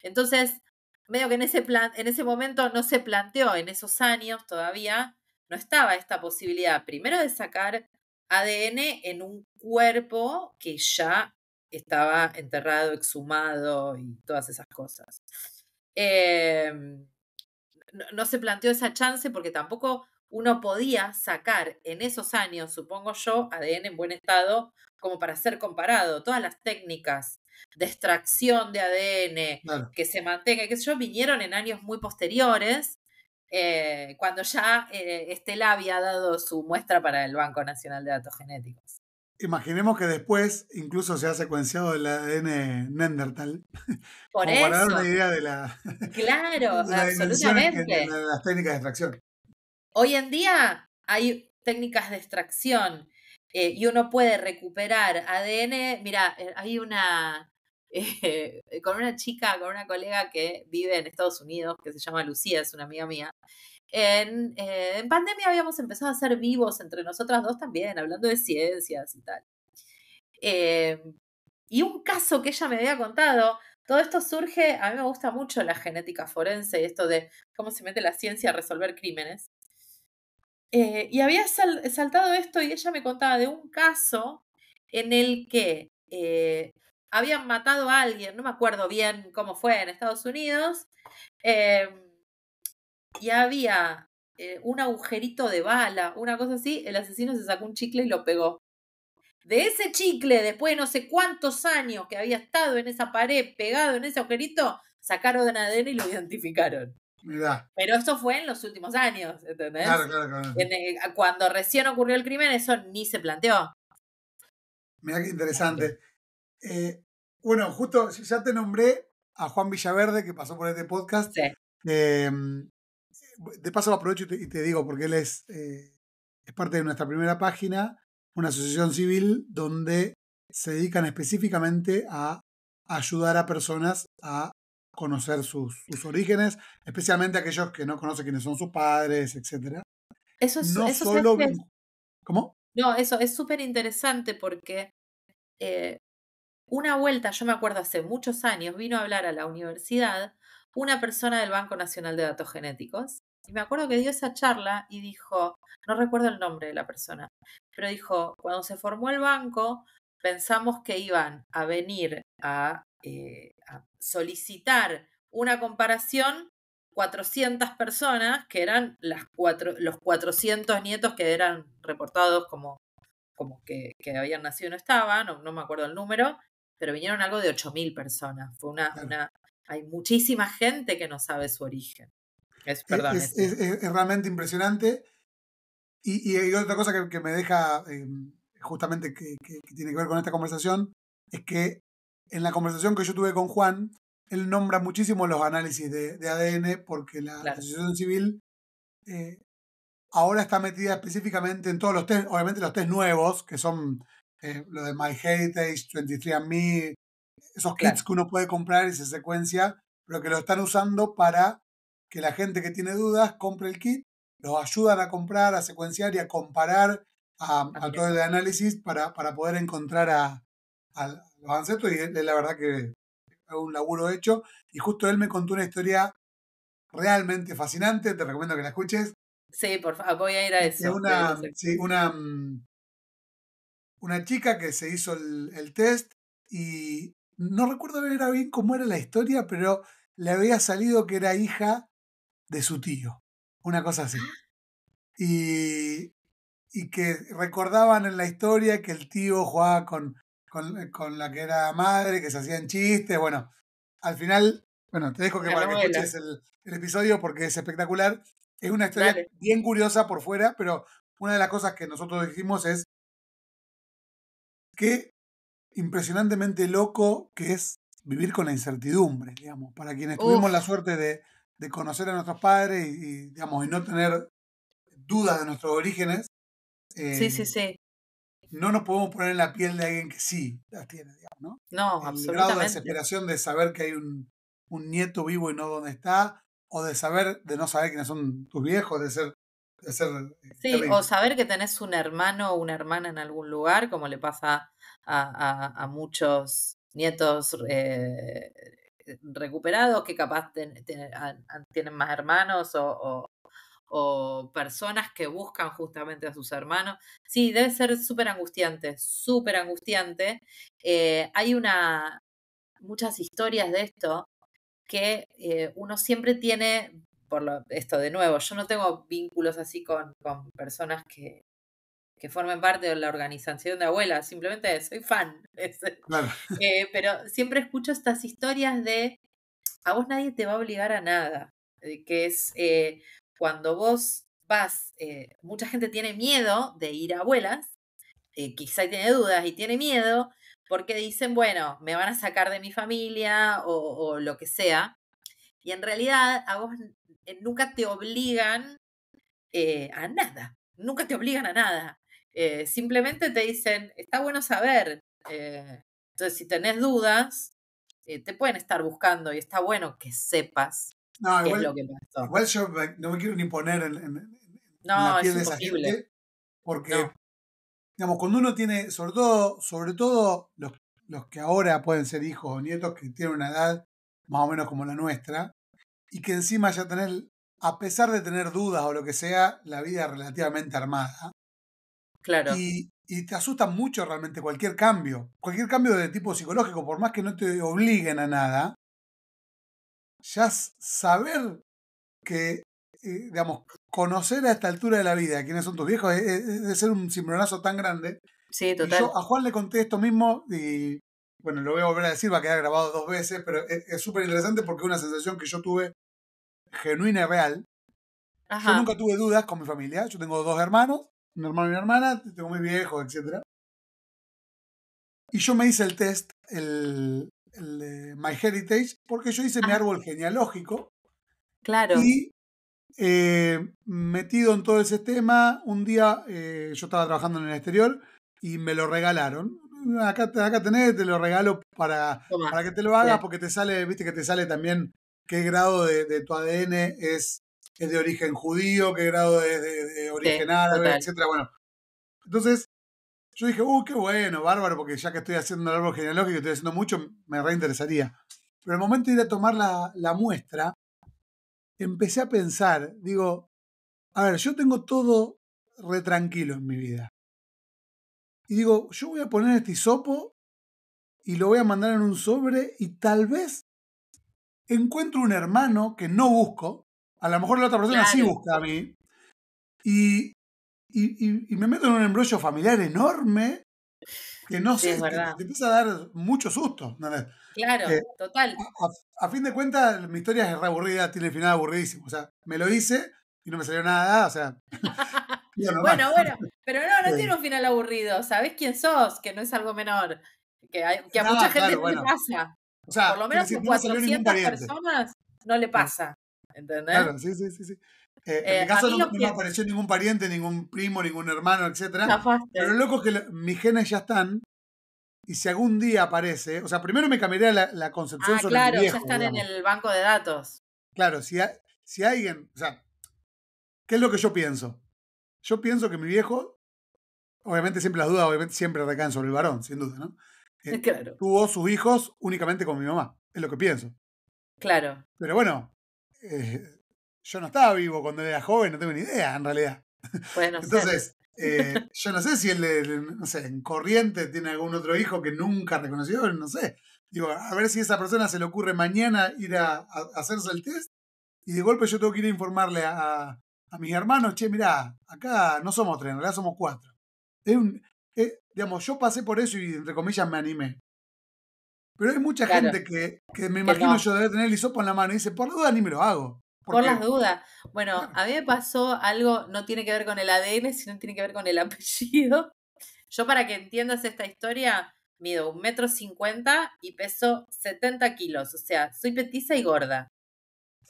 Speaker 3: Entonces, medio que en ese momento no se planteó, en esos años todavía no estaba esta posibilidad, primero de sacar ADN en un cuerpo que ya estaba enterrado, exhumado y todas esas cosas. No se planteó esa chance porque tampoco uno podía sacar en esos años, supongo yo, ADN en buen estado como para ser comparado. Todas las técnicas de extracción de ADN
Speaker 1: Claro.
Speaker 3: que se mantenga, qué sé yo, vinieron en años muy posteriores, cuando ya Estela había dado su muestra para el Banco Nacional de Datos Genéticos.
Speaker 1: Imaginemos que después incluso se ha secuenciado el ADN Neandertal,
Speaker 3: Por
Speaker 1: como para dar
Speaker 3: eso,
Speaker 1: una idea de la,
Speaker 3: claro,
Speaker 1: de la dimensión en
Speaker 3: absolutamente.
Speaker 1: las técnicas de extracción.
Speaker 3: Hoy en día hay técnicas de extracción y uno puede recuperar ADN. Mira, hay con una chica, con una colega que vive en Estados Unidos, que se llama Lucía, es una amiga mía. En pandemia habíamos empezado a hacer vivos entre nosotras dos también, hablando de ciencias y tal. Y un caso que ella me había contado, todo esto surge, a mí me gusta mucho la genética forense, esto de cómo se mete la ciencia a resolver crímenes. Y había saltado esto y ella me contaba de un caso en el que habían matado a alguien, no me acuerdo bien cómo fue en Estados Unidos, y había un agujerito de bala, una cosa así, el asesino se sacó un chicle y lo pegó. De ese chicle, después de no sé cuántos años que había estado en esa pared, pegado en ese agujerito, sacaron ADN y lo identificaron.
Speaker 1: Mirá.
Speaker 3: Pero eso fue en los últimos años, ¿entendés?
Speaker 1: Claro.
Speaker 3: Cuando recién ocurrió el crimen, eso ni se planteó.
Speaker 1: Mirá qué interesante. Bueno, justo ya te nombré a Juan Villaverde, que pasó por este podcast.
Speaker 3: Sí.
Speaker 1: De paso aprovecho y te digo, porque él es parte de nuestra primera página, una asociación civil donde se dedican específicamente a ayudar a personas a conocer sus orígenes, especialmente aquellos que no conocen quiénes son sus padres, etc. No
Speaker 3: Eso ¿sabes
Speaker 1: solo...
Speaker 3: qué?
Speaker 1: ¿Cómo?
Speaker 3: No, eso es súper interesante porque eh, una vuelta, yo me acuerdo hace muchos años, vino a hablar a la universidad una persona del Banco Nacional de Datos Genéticos. Y me acuerdo que dio esa charla y dijo, no recuerdo el nombre de la persona, pero dijo, cuando se formó el banco, pensamos que iban a venir a solicitar una comparación 400 personas, que eran los 400 nietos que eran reportados como que habían nacido y no estaban, no me acuerdo el número, pero vinieron algo de 8.000 personas.
Speaker 1: Claro.
Speaker 3: Hay muchísima gente que no sabe su origen. Perdón,
Speaker 1: Es realmente impresionante. Y hay otra cosa que me deja, justamente que tiene que ver con esta conversación, es que en la conversación que yo tuve con Juan, él nombra muchísimo los análisis de ADN porque la
Speaker 3: claro,
Speaker 1: asociación civil ahora está metida específicamente en todos los test, obviamente los test nuevos, que son lo de MyHeritage, 23andMe, esos kits
Speaker 3: claro.
Speaker 1: que uno puede comprar y se secuencia, pero que lo están usando para que la gente que tiene dudas compre el kit, los ayudan a comprar, a secuenciar y a comparar
Speaker 3: Ah,
Speaker 1: a
Speaker 3: mira.
Speaker 1: todo el análisis para poder encontrar a los ancestros, y es la verdad que es un laburo hecho. Y justo él me contó una historia realmente fascinante, te recomiendo que la escuches,
Speaker 3: Sí, por favor, voy a ir a
Speaker 1: de
Speaker 3: eso, de los
Speaker 1: sí, una chica que se hizo el test y no recuerdo bien cómo era la historia, pero le había salido que era hija de su tío, una cosa así. Y, y que recordaban en la historia que el tío jugaba con la que era madre, que se hacían chistes. Bueno, al final, bueno, te dejo que
Speaker 3: una
Speaker 1: para que
Speaker 3: novela.
Speaker 1: escuches el episodio porque es espectacular. Es una historia
Speaker 3: Dale.
Speaker 1: bien curiosa por fuera, pero una de las cosas que nosotros dijimos es que impresionantemente loco que es vivir con la incertidumbre, digamos. Para quienes tuvimos la
Speaker 3: Uf,
Speaker 1: suerte de conocer a nuestros padres digamos, y no tener dudas de nuestros orígenes,
Speaker 3: sí, sí,
Speaker 1: eh,
Speaker 3: sí.
Speaker 1: no nos podemos poner en la piel de alguien que sí las tiene, digamos, ¿no?
Speaker 3: No,
Speaker 1: El grado de
Speaker 3: absolutamente.
Speaker 1: desesperación de saber que hay un nieto vivo y no dónde está, o de no saber quiénes son tus viejos, de ser
Speaker 3: Sí, o
Speaker 1: terrible.
Speaker 3: saber que tenés un hermano o una hermana en algún lugar, como le pasa a muchos nietos recuperados que capaz tienen más hermanos o personas que buscan justamente a sus hermanos. Sí, debe ser súper angustiante, súper angustiante. Hay muchas historias de esto que uno siempre tiene, esto de nuevo, yo no tengo vínculos así con personas que formen parte de la organización de abuelas, simplemente soy fan.
Speaker 1: Claro.
Speaker 3: Pero siempre escucho estas historias de a vos nadie te va a obligar a nada, que es cuando vos vas, mucha gente tiene miedo de ir a abuelas, quizá tiene dudas y tiene miedo porque dicen, bueno, me van a sacar de mi familia o lo que sea, y en realidad a vos nunca te obligan a nada, nunca te obligan a nada. Simplemente te dicen, está bueno saber. Entonces, si tenés dudas, te pueden estar buscando y está bueno que sepas
Speaker 1: No,
Speaker 3: qué es lo que pasó.
Speaker 1: igual yo no me quiero ni poner en la
Speaker 3: No, es
Speaker 1: piel de esa
Speaker 3: imposible.
Speaker 1: gente, porque,
Speaker 3: No,
Speaker 1: digamos, cuando uno tiene, sobre todo los que ahora pueden ser hijos o nietos que tienen una edad más o menos como la nuestra, y que encima ya tener, a pesar de tener dudas o lo que sea, la vida relativamente armada,
Speaker 3: claro.
Speaker 1: y te asusta mucho realmente cualquier cambio de tipo psicológico, por más que no te obliguen a nada, ya saber que, digamos, conocer a esta altura de la vida quiénes son tus viejos es de ser un cimbronazo tan grande.
Speaker 3: Sí,
Speaker 1: Y yo
Speaker 3: total.
Speaker 1: a Juan le conté esto mismo y, bueno, lo voy a volver a decir, va a quedar grabado 2 veces, pero es súper interesante porque es una sensación que yo tuve genuina y real. Yo
Speaker 3: Ajá.
Speaker 1: nunca tuve dudas con mi familia. Yo tengo 2 hermanos, un hermano y una hermana, tengo muy viejos, etc. Y yo me hice el test, el de MyHeritage, porque yo hice mi
Speaker 3: Ah,
Speaker 1: árbol genealógico
Speaker 3: claro.
Speaker 1: y metido en todo el sistema, un día yo estaba trabajando en el exterior y me lo regalaron. acá tenés, te lo regalo para
Speaker 3: Tomá.
Speaker 1: que te lo hagas,
Speaker 3: Bien.
Speaker 1: porque te sale, viste que te sale también qué grado de tu ADN es de origen judío, qué grado es de origen
Speaker 3: Sí,
Speaker 1: árabe,
Speaker 3: total.
Speaker 1: etcétera. Bueno, entonces yo dije, qué bueno, bárbaro, porque ya que estoy haciendo el árbol genealógico y estoy haciendo mucho, me reinteresaría. Pero al momento de ir a tomar la muestra, empecé a pensar, digo, a ver, yo tengo todo re tranquilo en mi vida. Y digo, yo voy a poner este hisopo y lo voy a mandar en un sobre y tal vez encuentro un hermano que no busco, a lo mejor la otra persona sí
Speaker 3: Claro.
Speaker 1: busca a mí, y, y me meto en un embrollo familiar enorme que no
Speaker 3: Sí,
Speaker 1: sé,
Speaker 3: es verdad.
Speaker 1: te empieza a dar mucho susto. ¿No?
Speaker 3: Claro, total.
Speaker 1: A fin de cuentas, mi historia es re aburrida, tiene el final aburridísimo. O sea, me lo hice y no me salió nada, o sea, digo normal.
Speaker 3: Bueno, pero no
Speaker 1: Eh,
Speaker 3: tiene un final aburrido. ¿Sabés quién sos? Que no es algo menor. Que a mucha
Speaker 1: no,
Speaker 3: gente
Speaker 1: claro,
Speaker 3: no le
Speaker 1: bueno.
Speaker 3: pasa.
Speaker 1: O
Speaker 3: Por
Speaker 1: sea,
Speaker 3: lo
Speaker 1: quiero
Speaker 3: menos
Speaker 1: decir,
Speaker 3: con
Speaker 1: no me salió ningún
Speaker 3: 400
Speaker 1: pariente.
Speaker 3: personas no le
Speaker 1: Eh,
Speaker 3: pasa. ¿Entendés?
Speaker 1: Claro, sí, sí, sí, sí. En mi
Speaker 3: A
Speaker 1: caso
Speaker 3: mí
Speaker 1: no
Speaker 3: los
Speaker 1: me
Speaker 3: que
Speaker 1: apareció ningún pariente, ningún primo, ningún hermano, etcétera. Pero
Speaker 3: zafaste.
Speaker 1: lo loco es que mis genes ya están, y si algún día aparece, o sea, primero me cambiaría la concepción
Speaker 3: Ah,
Speaker 1: sobre mi
Speaker 3: claro, ya
Speaker 1: viejo,
Speaker 3: están en
Speaker 1: digamos.
Speaker 3: el banco de datos.
Speaker 1: Claro, si alguien, o sea, ¿qué es lo que yo pienso? Yo pienso que mi viejo, obviamente siempre las dudas, obviamente siempre recaen sobre el varón, sin duda, ¿no?
Speaker 3: Claro,
Speaker 1: Tuvo sus hijos únicamente con mi mamá, es lo que pienso.
Speaker 3: claro.
Speaker 1: Pero bueno, eh, yo no estaba vivo cuando era joven, no tengo ni idea, en realidad.
Speaker 3: Puede no ser.
Speaker 1: Entonces, yo no sé si él, no sé, en Corriente tiene algún otro hijo que nunca reconoció, no sé. Digo, a ver si a esa persona se le ocurre mañana ir a hacerse el test y de golpe yo tengo que ir a informarle a mis hermanos, che, mirá, acá no somos 3, en realidad somos 4. Digamos, yo pasé por eso y entre comillas me animé. Pero hay mucha
Speaker 3: Claro,
Speaker 1: gente que me
Speaker 3: que
Speaker 1: imagino
Speaker 3: no.
Speaker 1: yo debe tener el hisopo en la mano y dice, por la duda ni me lo hago.
Speaker 3: Por las
Speaker 1: Porque,
Speaker 3: dudas. Bueno,
Speaker 1: claro,
Speaker 3: a mí me pasó algo, no tiene que ver con el ADN, sino tiene que ver con el apellido. Yo, para que entiendas esta historia, mido 1,50 m y peso 70 kilos. O sea, soy petiza y gorda.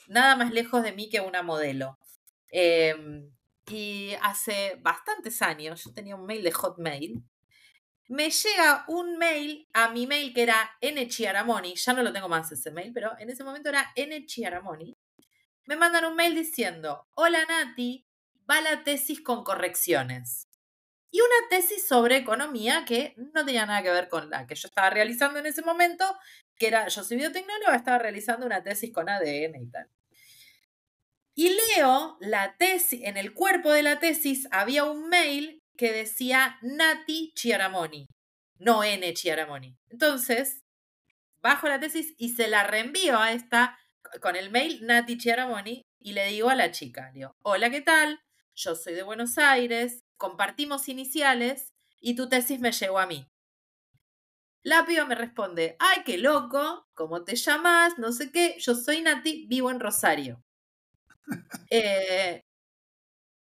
Speaker 3: Nada más lejos de mí que una modelo. Y hace bastantes años, yo tenía un mail de Hotmail. Me llega un mail a mi mail que era nchiaramoni. Ya no lo tengo más ese mail, pero en ese momento era nchiaramoni. Me mandan un mail diciendo: hola Nati, va la tesis con correcciones. Y una tesis sobre economía que no tenía nada que ver con la que yo estaba realizando en ese momento, que era, yo soy biotecnóloga, estaba realizando una tesis con ADN y tal. Y leo la tesis, en el cuerpo de la tesis había un mail que decía Nati Chiaramoni, no N Chiaramoni. Entonces, bajo la tesis y se la reenvío a esta con el mail Nati Chiaramoni y le digo a la chica, le digo, hola, ¿qué tal? Yo soy de Buenos Aires, compartimos iniciales y tu tesis me llegó a mí. La piba me responde, ay, qué loco, ¿cómo te llamas? No sé qué, yo soy Nati, vivo en Rosario.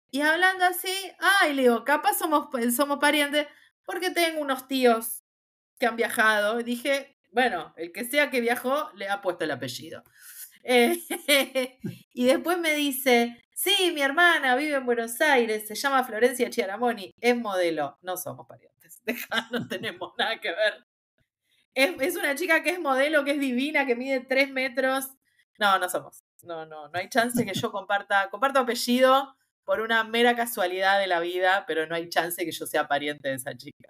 Speaker 3: Y hablando así, ay, le digo, capaz somos parientes, porque tengo unos tíos que han viajado. Y dije, bueno, el que sea que viajó le ha puesto el apellido. Y después me dice, sí, mi hermana vive en Buenos Aires, se llama Florencia Chiaramoni, es modelo. No somos parientes, no tenemos nada que ver. Es una chica que es modelo, que es divina, que mide 3 metros. No somos. No hay chance que yo comparto apellido por una mera casualidad de la vida, pero no hay chance que yo sea pariente de esa chica.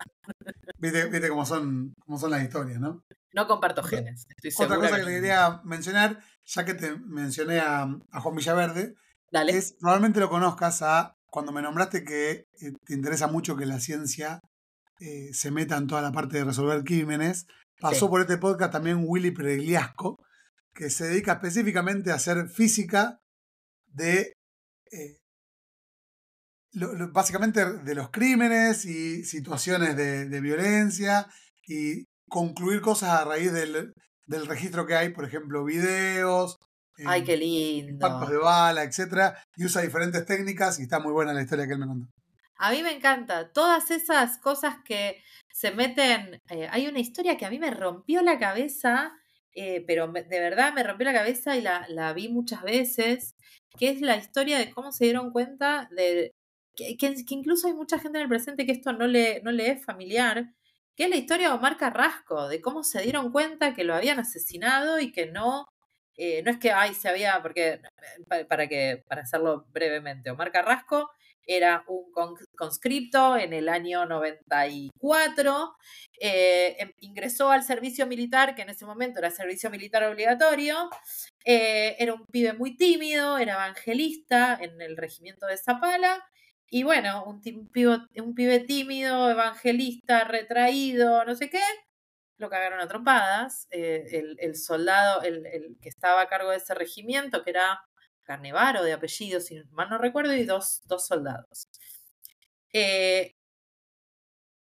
Speaker 1: viste cómo son las historias, ¿no?
Speaker 3: No comparto
Speaker 1: Otra,
Speaker 3: genes, estoy
Speaker 1: otra
Speaker 3: segura
Speaker 1: cosa
Speaker 3: que
Speaker 1: que te
Speaker 3: no.
Speaker 1: quería mencionar, ya que te mencioné a Juan Villaverde,
Speaker 3: Dale.
Speaker 1: es, probablemente lo conozcas cuando me nombraste que te interesa mucho que la ciencia se meta en toda la parte de resolver crímenes. Pasó
Speaker 3: Sí.
Speaker 1: por este podcast también Willy Pregliasco, que se dedica específicamente a hacer física de eh, básicamente de los crímenes y situaciones de violencia y concluir cosas a raíz del registro que hay, por ejemplo, videos,
Speaker 3: Ay, qué
Speaker 1: impactos de
Speaker 3: lindo.
Speaker 1: bala, etcétera, y usa diferentes técnicas y está muy buena la historia que él me contó.
Speaker 3: A mí me encanta. Todas esas cosas que se meten. Hay una historia que a mí me rompió la cabeza, pero de verdad me rompió la cabeza y la vi muchas veces, que es la historia de cómo se dieron cuenta de que incluso hay mucha gente en el presente que esto no le es familiar, que es la historia de Omar Carrasco, de cómo se dieron cuenta que lo habían asesinado y que no es que se había, porque para hacerlo brevemente, Omar Carrasco era un conscripto en el año 94, ingresó al servicio militar, que en ese momento era servicio militar obligatorio, era un pibe muy tímido, era evangelista en el regimiento de Zapala, y bueno, un pibe tímido, evangelista, retraído, no sé qué, lo cagaron a trompadas. El soldado, el que estaba a cargo de ese regimiento, que era Carnevaro de apellido, si mal no recuerdo, y dos soldados.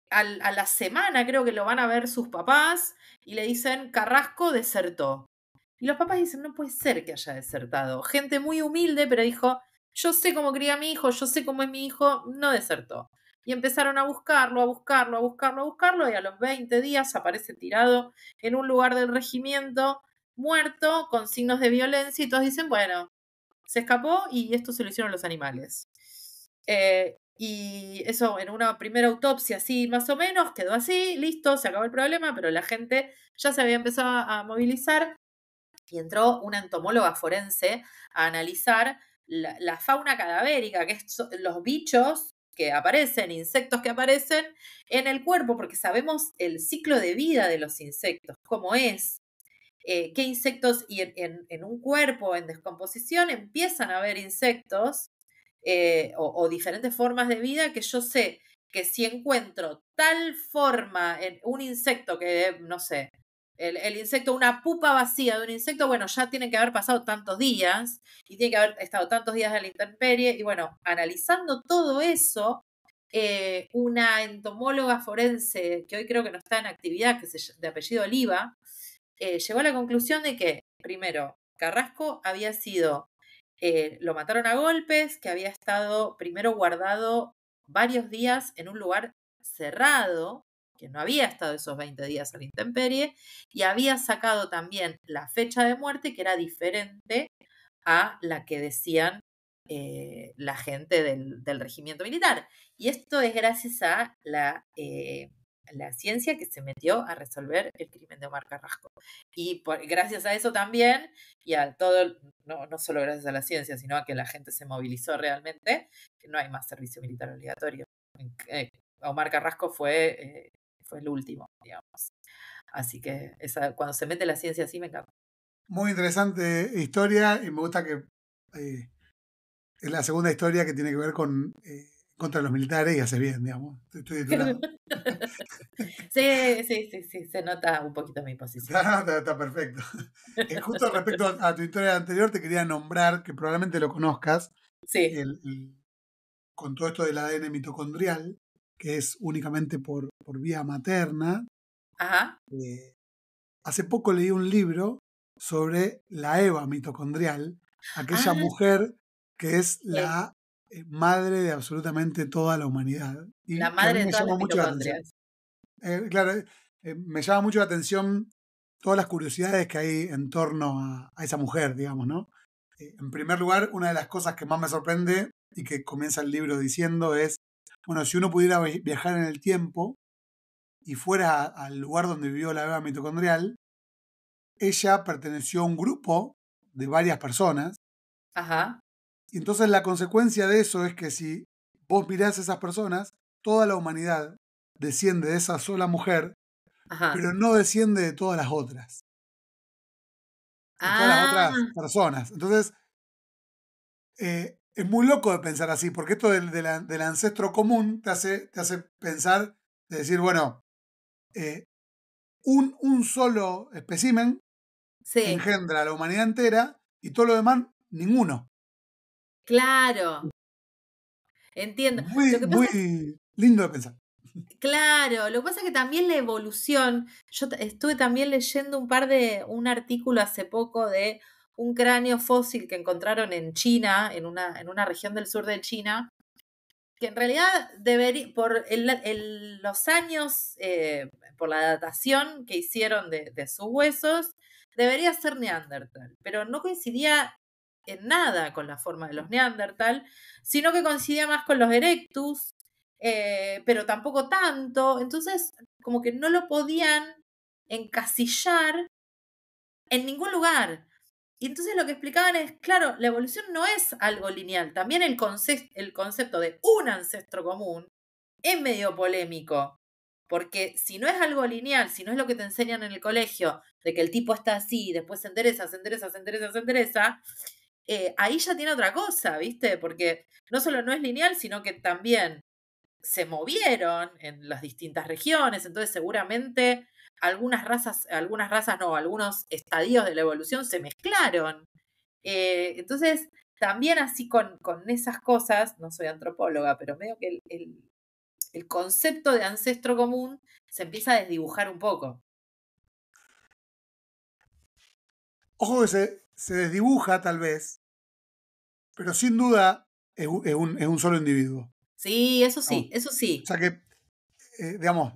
Speaker 3: A la semana creo que lo van a ver sus papás y le dicen, Carrasco desertó. Y los papás dicen, no puede ser que haya desertado. Gente muy humilde, pero dijo, yo sé cómo cría a mi hijo, yo sé cómo es mi hijo, no desertó. Y empezaron a buscarlo, a buscarlo, a buscarlo, a buscarlo, y a los 20 días aparece tirado en un lugar del regimiento, muerto, con signos de violencia, y todos dicen, bueno, se escapó y esto se lo hicieron los animales. Y eso en una primera autopsia así más o menos quedó así, listo, se acabó el problema, pero la gente ya se había empezado a movilizar y entró una entomóloga forense a analizar la fauna cadavérica, que son los bichos que aparecen, insectos que aparecen en el cuerpo, porque sabemos el ciclo de vida de los insectos, cómo es, qué insectos, y en un cuerpo en descomposición empiezan a haber insectos o diferentes formas de vida que yo sé que si encuentro tal forma en un insecto que, no sé, el insecto, una pupa vacía de un insecto, bueno, ya tienen que haber pasado tantos días y tiene que haber estado tantos días en la intemperie. Y bueno, analizando todo eso, una entomóloga forense que hoy creo que no está en actividad, de apellido Oliva, llegó a la conclusión de que, primero, Carrasco había sido, lo mataron a golpes, que había estado primero guardado varios días en un lugar cerrado, que no había estado esos 20 días a la intemperie, y había sacado también la fecha de muerte, que era diferente a la que decían la gente del regimiento militar. Y esto es gracias a la ciencia que se metió a resolver el crimen de Omar Carrasco. Y gracias a eso también, y a todo, no solo gracias a la ciencia, sino a que la gente se movilizó realmente, que no hay más servicio militar obligatorio. Omar Carrasco fue el último, digamos. Así que cuando se mete la ciencia así me encanta.
Speaker 1: Muy interesante historia y me gusta que es la segunda historia que tiene que ver con contra los militares y hace bien, digamos. Estoy de tu lado.
Speaker 3: Sí, se nota un poquito mi posición.
Speaker 1: Está perfecto. Justo respecto a tu historia anterior, te quería nombrar, que probablemente lo conozcas,
Speaker 3: Sí.
Speaker 1: con todo esto del ADN mitocondrial, que es únicamente por vía materna.
Speaker 3: Ajá.
Speaker 1: Hace poco leí un libro sobre la Eva mitocondrial, aquella mujer que es la madre de absolutamente toda la humanidad. Y
Speaker 3: la
Speaker 1: que a mí
Speaker 3: madre de
Speaker 1: me
Speaker 3: todas
Speaker 1: llama
Speaker 3: las
Speaker 1: mucho la atención.
Speaker 3: mitocondrias.
Speaker 1: Claro, me llama mucho la atención todas las curiosidades que hay en torno a esa mujer, digamos, ¿no? En primer lugar, una de las cosas que más me sorprende y que comienza el libro diciendo es, bueno, si uno pudiera viajar en el tiempo y fuera al lugar donde vivió la Eva mitocondrial, ella perteneció a un grupo de varias personas.
Speaker 3: Ajá.
Speaker 1: Y entonces la consecuencia de eso es que si vos mirás a esas personas, toda la humanidad desciende de esa sola mujer,
Speaker 3: Ajá.
Speaker 1: pero no desciende de todas las otras. De todas las otras personas. Entonces, es muy loco de pensar así, porque esto del ancestro común te hace pensar, de decir, bueno, un solo espécimen engendra a la humanidad entera y todo lo demás, ninguno.
Speaker 3: Claro. Entiendo.
Speaker 1: Muy,
Speaker 3: Lo que pasa
Speaker 1: muy lindo de pensar.
Speaker 3: Claro, lo que pasa es que también la evolución, yo estuve también leyendo un artículo hace poco de un cráneo fósil que encontraron en China, en una región del sur de China, que en realidad por los años, por la datación que hicieron de sus huesos, debería ser neandertal, pero no coincidía en nada con la forma de los neandertal, sino que coincidía más con los erectus, pero tampoco tanto. Entonces, como que no lo podían encasillar en ningún lugar. Y entonces lo que explicaban es, claro, la evolución no es algo lineal. También el concepto de un ancestro común es medio polémico. Porque si no es algo lineal, si no es lo que te enseñan en el colegio, de que el tipo está así, después se endereza, se endereza, se endereza, se endereza, ahí ya tiene otra cosa, ¿viste? Porque no solo no es lineal, sino que también se movieron en las distintas regiones, entonces seguramente algunas razas no, algunos estadios de la evolución se mezclaron. Entonces, también así con esas cosas, no soy antropóloga, pero medio que el concepto de ancestro común se empieza a desdibujar un poco.
Speaker 1: Ojo que se desdibuja tal vez, pero sin duda es un solo individuo.
Speaker 3: Sí, eso
Speaker 1: ¿No?
Speaker 3: sí, eso sí.
Speaker 1: O sea que, digamos,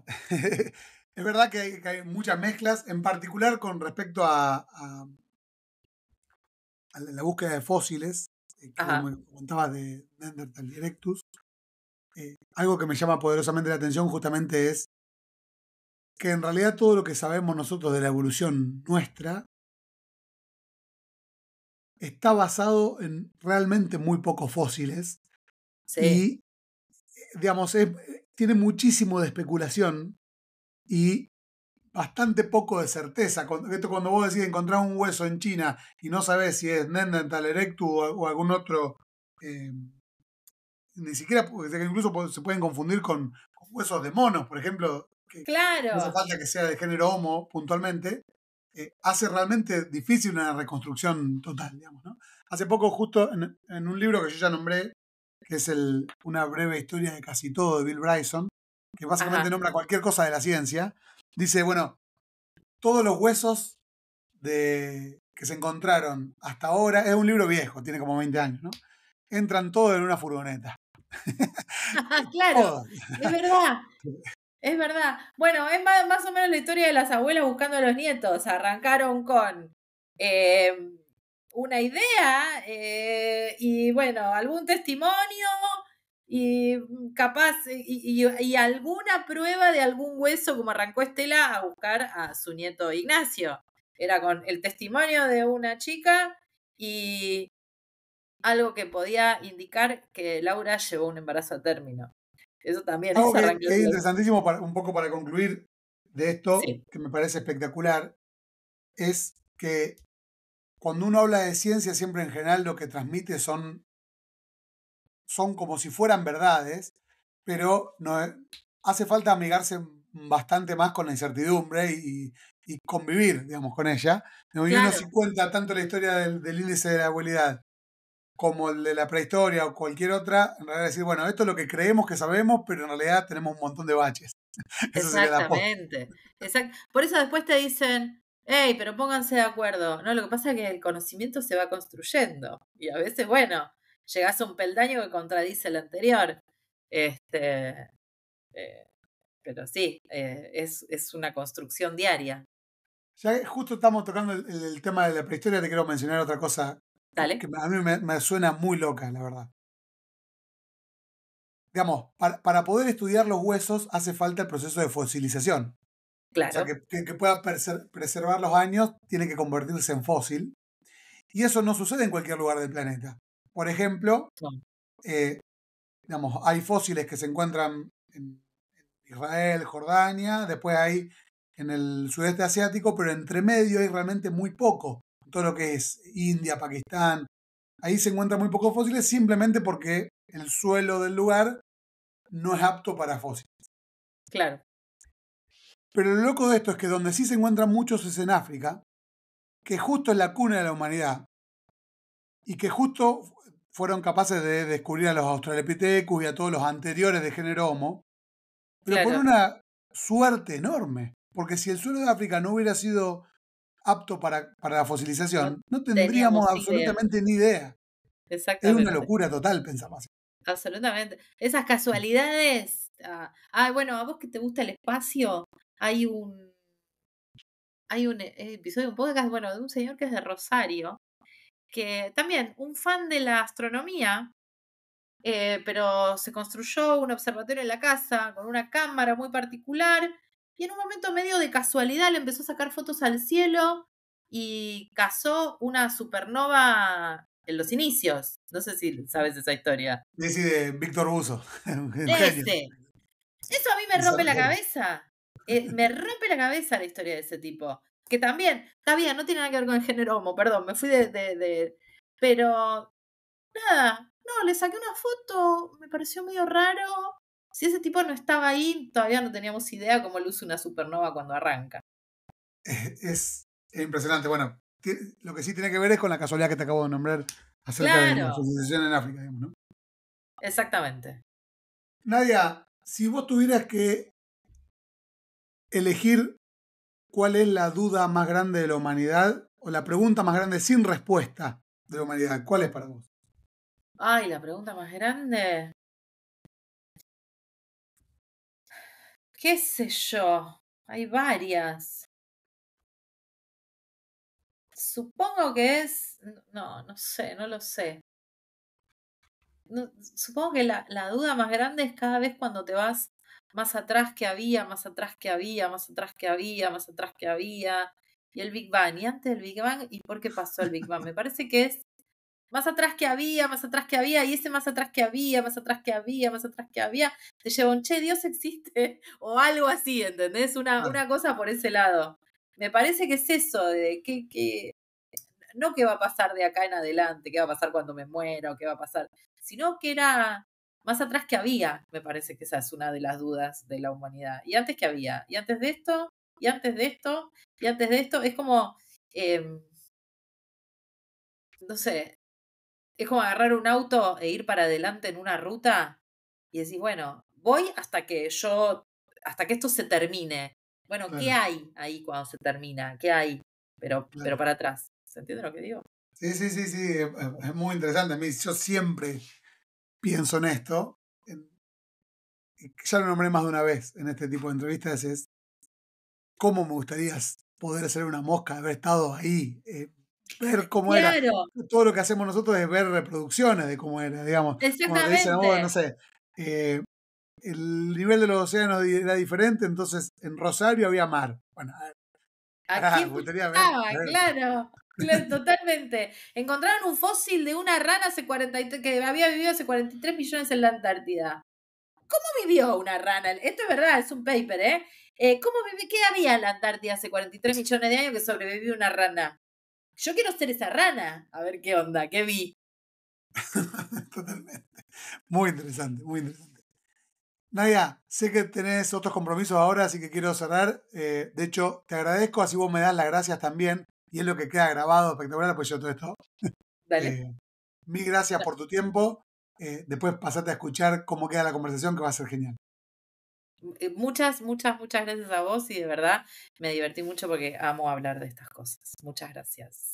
Speaker 1: es verdad que hay muchas mezclas, en particular con respecto a la búsqueda de fósiles, que vos
Speaker 3: Ajá.
Speaker 1: me comentabas de Neanderthal y Erectus. Algo que me llama poderosamente la atención justamente es que en realidad todo lo que sabemos nosotros de la evolución nuestra está basado en realmente muy pocos fósiles
Speaker 3: Sí,
Speaker 1: y, digamos, tiene muchísimo de especulación y bastante poco de certeza. Esto cuando vos decís encontrar un hueso en China y no sabés si es Neanderthal erectus o algún otro, eh, ni siquiera, porque incluso se pueden confundir con huesos de monos, por ejemplo, que no hace
Speaker 3: claro.
Speaker 1: falta que sea de género Homo puntualmente, hace realmente difícil una reconstrucción total, digamos, ¿no? Hace poco, justo en un libro que yo ya nombré, que es una breve historia de casi todo de Bill Bryson, que básicamente
Speaker 3: Ajá.
Speaker 1: nombra cualquier cosa de la ciencia, dice, bueno, todos los huesos que se encontraron hasta ahora, es un libro viejo, tiene como 20 años, ¿no? Entran todos en una furgoneta.
Speaker 3: Claro,
Speaker 1: Todos.
Speaker 3: es verdad. Es verdad. Bueno, es más o menos la historia de las abuelas buscando a los nietos. Arrancaron con eh, una idea y bueno, algún testimonio y capaz y alguna prueba de algún hueso, como arrancó Estela a buscar a su nieto Ignacio. Era con el testimonio de una chica y algo que podía indicar que Laura llevó un embarazo a término. Eso también
Speaker 1: Algo
Speaker 3: es
Speaker 1: que
Speaker 3: arrancar.
Speaker 1: es interesantísimo, un poco para concluir de esto,
Speaker 3: Sí.
Speaker 1: que me parece espectacular, es que cuando uno habla de ciencia, siempre en general lo que transmite son como si fueran verdades, pero no, hace falta amigarse bastante más con la incertidumbre y convivir, digamos, con ella. Y uno si
Speaker 3: Claro,
Speaker 1: cuenta tanto la historia del índice de la abuelidad como el de la prehistoria o cualquier otra, en realidad decir, bueno, esto es lo que creemos que sabemos, pero en realidad tenemos un montón de baches. Eso sería la posta.
Speaker 3: exactamente. Por eso después te dicen, hey, pero pónganse de acuerdo. No, lo que pasa es que el conocimiento se va construyendo. Y a veces, bueno, llegás a un peldaño que contradice el anterior. Este, eh, pero sí, es una construcción diaria.
Speaker 1: Ya que justo estamos tocando el tema de la prehistoria, te quiero mencionar otra cosa que
Speaker 3: Dale,
Speaker 1: a mí me suena muy loca, la verdad. Digamos, para poder estudiar los huesos hace falta el proceso de fosilización. O sea,
Speaker 3: claro.
Speaker 1: que pueda preservar los años, tiene que convertirse en fósil. Y eso no sucede en cualquier lugar del planeta. Por ejemplo,
Speaker 3: No,
Speaker 1: eh, digamos, hay fósiles que se encuentran en Israel, Jordania, después hay en el sudeste asiático, pero entre medio hay realmente muy poco. Todo lo que es India, Pakistán, ahí se encuentran muy pocos fósiles simplemente porque el suelo del lugar no es apto para fósiles.
Speaker 3: claro,
Speaker 1: Pero lo loco de esto es que donde sí se encuentran muchos es en África, que justo es la cuna de la humanidad, y que justo fueron capaces de descubrir a los Australopithecus y a todos los anteriores de género Homo, pero por
Speaker 3: claro.
Speaker 1: una suerte enorme, porque si el suelo de África no hubiera sido apto para la
Speaker 3: No
Speaker 1: fosilización, no tendríamos
Speaker 3: teníamos idea.
Speaker 1: absolutamente ni idea. Es una
Speaker 3: Exactamente.
Speaker 1: locura total, pensamos así.
Speaker 3: Absolutamente. Esas casualidades. Bueno, a vos que te gusta el espacio, hay un, hay un episodio, un podcast, bueno, de un señor que es de Rosario, que también, un fan de la astronomía, pero se construyó un observatorio en la casa con una cámara muy particular y en un momento medio de casualidad le empezó a sacar fotos al cielo y cazó una supernova en los inicios. No sé si sabes esa historia.
Speaker 1: Sí, de Víctor Buzo, un genio.
Speaker 3: Ese. Eso a mí me rompe la cabeza. Me rompe la cabeza la historia de ese tipo. Que también, está bien, no tiene nada que ver con el género homo, perdón, me fui Pero, nada, no, le saqué una foto, me pareció medio raro. Si ese tipo no estaba ahí, todavía no teníamos idea cómo luce una supernova cuando arranca.
Speaker 1: Es impresionante. Bueno, lo que sí tiene que ver es con la casualidad que te acabo de nombrar acerca de la asociación en África, digamos, ¿no?
Speaker 3: Exactamente.
Speaker 1: Nadia, si vos tuvieras que elegir cuál es la duda más grande de la humanidad o la pregunta más grande sin respuesta de la humanidad, ¿cuál es para vos?
Speaker 3: Ay, la pregunta más grande. ¿Qué sé yo? Hay varias. Supongo que es... No sé, no lo sé. No, supongo que la duda más grande es cada vez cuando te vas más atrás que había, más atrás que había, más atrás que había, más atrás que había. Y el Big Bang. Y antes del Big Bang, ¿y por qué pasó el Big Bang? Me parece que es más atrás que había, más atrás que había, y ese más atrás que había, más atrás que había, más atrás que había, te lleva un che, Dios existe, o algo así, ¿entendés? Una cosa por ese lado. Me parece que es eso, de que no qué va a pasar de acá en adelante, qué va a pasar cuando me muera, o qué va a pasar, sino que era más atrás que había, me parece que esa es una de las dudas de la humanidad. Y antes que había, y antes de esto, y antes de esto, y antes de esto, es como, no sé, es como agarrar un auto e ir para adelante en una ruta y decir, bueno, voy hasta que esto se termine. Bueno,
Speaker 1: Claro,
Speaker 3: ¿qué hay ahí cuando se termina? ¿Qué hay? Pero
Speaker 1: claro.
Speaker 3: para atrás. ¿Se entiende lo que digo?
Speaker 1: Sí, es muy interesante. A mí, yo siempre pienso en esto, ya lo nombré más de una vez en este tipo de entrevistas, es cómo me gustaría poder ser una mosca, haber estado ahí, ver cómo era.
Speaker 3: Claro,
Speaker 1: Todo lo que hacemos nosotros es ver reproducciones de cómo era, digamos. Cuando te dicen a vos, no
Speaker 3: exactamente.
Speaker 1: sé, el nivel de los océanos era diferente, entonces en Rosario había mar. Bueno,
Speaker 3: ¿A
Speaker 1: pará, me
Speaker 3: quién
Speaker 1: gustaría
Speaker 3: pasaba?
Speaker 1: ver.
Speaker 3: Claro, claro, totalmente. Encontraron un fósil de una rana que había vivido hace 43 millones en la Antártida. ¿Cómo vivió una rana? Esto es verdad, es un paper, ¿eh? ¿Qué había en la Antártida hace 43 millones de años que sobrevivió una rana? Yo quiero ser esa rana. A ver qué onda, qué vi.
Speaker 1: Totalmente. Muy interesante, muy interesante. Nadia, sé que tenés otros compromisos ahora, así que quiero cerrar. De hecho, te agradezco, así vos me das las gracias también. Y es lo que queda grabado espectacular, pues yo todo esto.
Speaker 3: Dale.
Speaker 1: Eh, Mil gracias por tu tiempo. Después pasate a escuchar cómo queda la conversación, que va a ser genial.
Speaker 3: Muchas, muchas, muchas gracias a vos y de verdad me divertí mucho porque amo hablar de estas cosas. Muchas gracias.